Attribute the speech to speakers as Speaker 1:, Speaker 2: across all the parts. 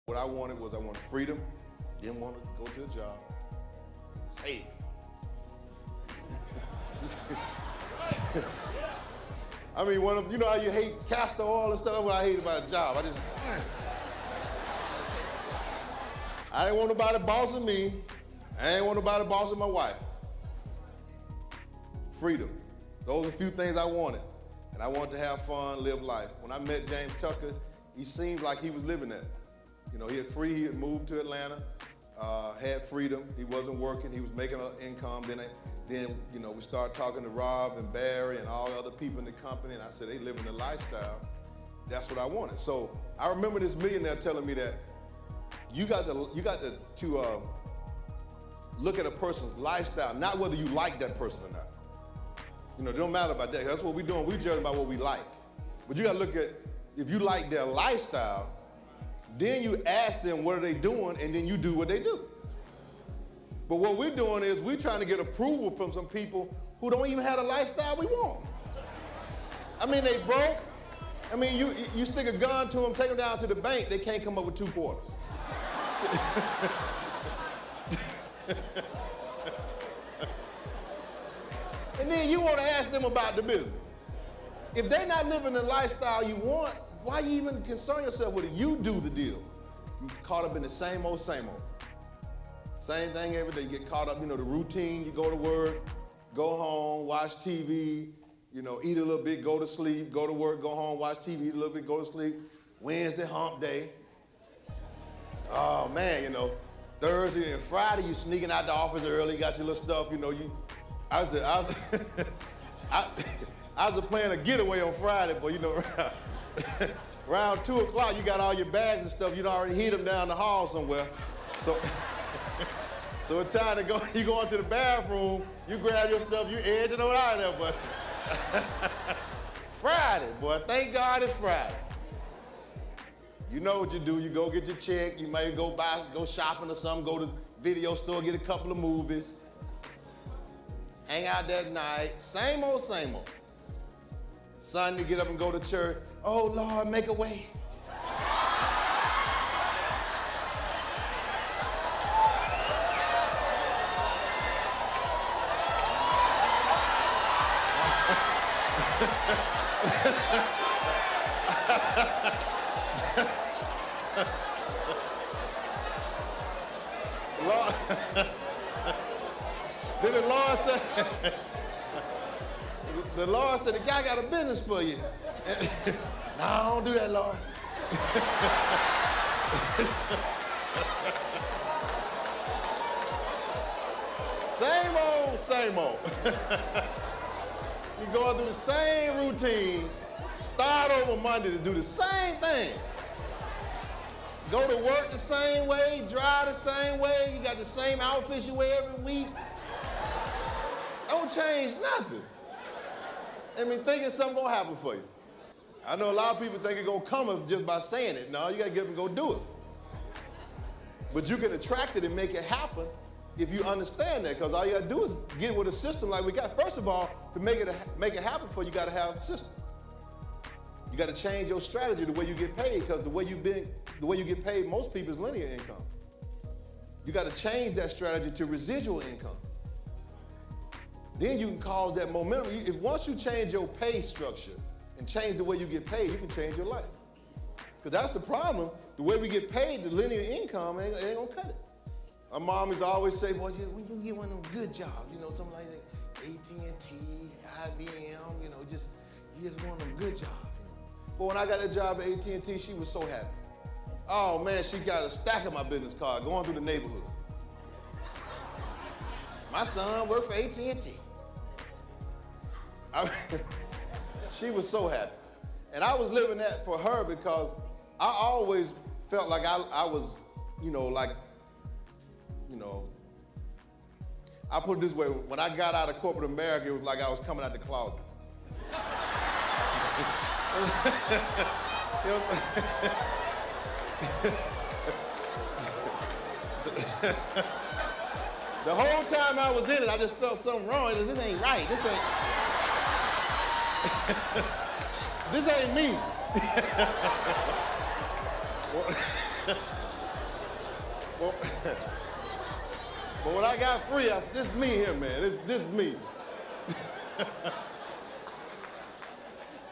Speaker 1: What I wanted freedom. Didn't want to go to a job. Just hate it. I mean, you know how you hate castor oil and stuff? That's what I hate about a job. I didn't want nobody bossing me. I didn't want nobody bossing my wife. Freedom. Those are a few things I wanted. And I wanted to have fun, live life. When I met James Tucker, he seemed like he was living that. You know, he had moved to Atlanta, had freedom. He wasn't working, he was making an income. Then you know, we started talking to Rob and Barry and all the other people in the company, and I said, they living the lifestyle. That's what I wanted. So I remember this millionaire telling me that you got to look at a person's lifestyle, not whether you like that person or not. You know, it don't matter about that. That's what we're doing. We're judging by what we like. But you got to look at, if you like their lifestyle, then you ask them what are they doing, and then you do what they do. But what we're doing is we're trying to get approval from some people who don't even have the lifestyle we want. I mean, they broke. I mean, you stick a gun to them, take them down to the bank, they can't come up with 2 quarters. And then you want to ask them about the business. If they're not living the lifestyle you want, why you even concern yourself with it? You do the deal. You caught up in the same old, same old. Same thing every day. You get caught up, you know, the routine. You go to work, go home, watch TV, you know, eat a little bit, go to sleep, go to work, go home, watch TV, eat a little bit, go to sleep. Wednesday, hump day. Oh man, you know, Thursday and Friday, you sneaking out the office early, got your little stuff, you know, I was playing a getaway on Friday, but you know, around 2 o'clock, you got all your bags and stuff, you'd already hid them down the hall somewhere. So it's time to go, you go into the bathroom, you grab your stuff, you edging on out of there, but Friday, boy, thank God it's Friday. You know what you do, you go get your check, you may go shopping or something, go to the video store, get a couple of movies, hang out that night, same old, same old. Sunday, get up and go to church. Oh, Lord, make a way. Lord, then the Lord said, the guy got a business for you. No, I don't do that, Lord. Same old, same old. You're going through the same routine, start over Monday to do the same thing. Go to work the same way, drive the same way, you got the same outfits you wear every week. Don't change nothing. I mean, thinking something gonna happen for you. I know a lot of people think it's gonna come just by saying it. No, you gotta get up and go do it. But you can attract it and make it happen if you understand that, because all you gotta do is get with a system like we got. First of all, to make it happen for you, you gotta have a system. You gotta change your strategy, the way you get paid, because the way you get paid, most people is linear income. You gotta change that strategy to residual income. Then you can cause that momentum. Once you change your pay structure and change the way you get paid, you can change your life. Because that's the problem. The way we get paid, the linear income ain't gonna cut it. Our mom used to always say, boy, when you get one of them good jobs, you know, something like that, AT&T, IBM, you know, you just want them good jobs. But when I got that job at AT&T, she was so happy. Oh man, she got a stack of my business card going through the neighborhood. My son worked for AT&T. She was so happy. And I was living that for her because I always felt like I was, I put it this way, when I got out of corporate America, it was like I was coming out the closet. The whole time I was in it, I just felt something wrong. This ain't right. This ain't me. But, but when I got free, this is me here, man. This is me.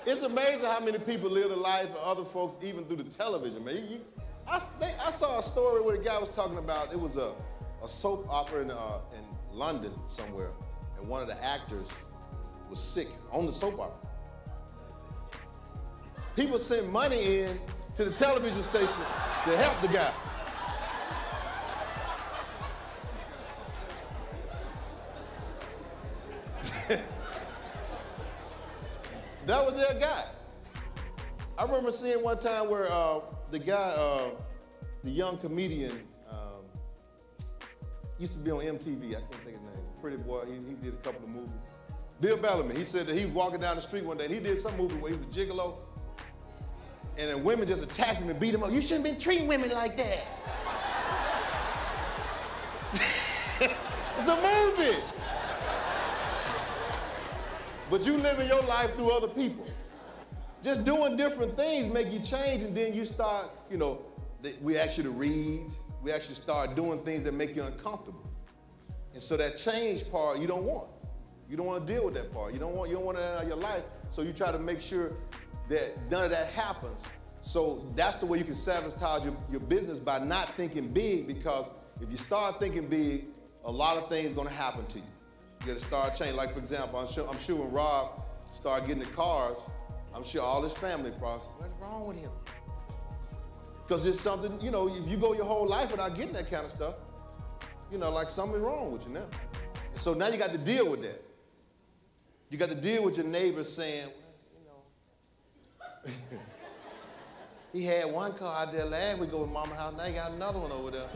Speaker 1: It's amazing how many people live the life of other folks, even through the television, man. I saw a story where the guy was talking about, it was a soap opera in London somewhere, and one of the actors was sick on the soap opera. People sent money in to the television station to help the guy. That was their guy. I remember seeing one time where the guy, the young comedian, used to be on MTV, I can't think of his name, pretty boy, he did a couple of movies. Bill Bellamy, he said that he was walking down the street one day and he did some movie where he was a gigolo, and then women just attacked him and beat him up. You shouldn't have been treating women like that. It's a movie. But you living your life through other people. Just doing different things make you change, and then you start, you know, we ask you to read, we actually start doing things that make you uncomfortable. And so that change part you don't want. You don't want to deal with that part. You don't want that out of your life, so you try to make sure that none of that happens. So that's the way you can sabotage your business, by not thinking big, because if you start thinking big, a lot of things are going to happen to you. You got to start changing. Like, for example, I'm sure when Rob started getting the cars, I'm sure all his family probably said, what's wrong with him? Because it's something, you know, if you go your whole life without getting that kind of stuff, you know, like something's wrong with you now. And so now you got to deal with that. You got to deal with your neighbors saying, well, you know, he had one car out there last week over at Mama's house, now he got another one over there.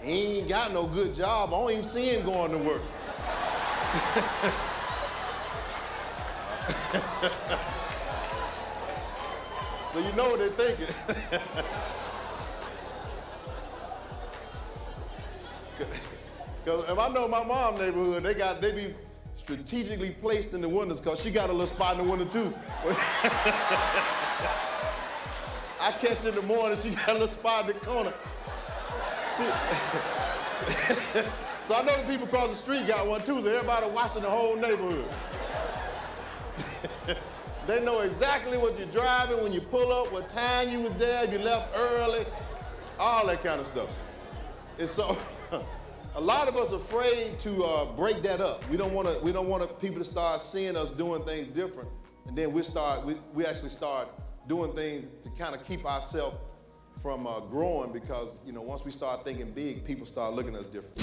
Speaker 1: He ain't got no good job. I don't even see him going to work. So you know what they're thinking. Because if I know my mom's neighborhood, they be strategically placed in the windows, because she got a little spot in the window too. I catch her in the morning, she got a little spot in the corner. So I know the people across the street got one too, so everybody watching the whole neighborhood. They know exactly what you're driving, when you pull up, what time you was there, if you left early, all that kind of stuff. And so a lot of us are afraid to break that up. We don't want people to start seeing us doing things different, and then we actually start doing things to kind of keep ourselves from growing, because, you know, once we start thinking big, people start looking at us different.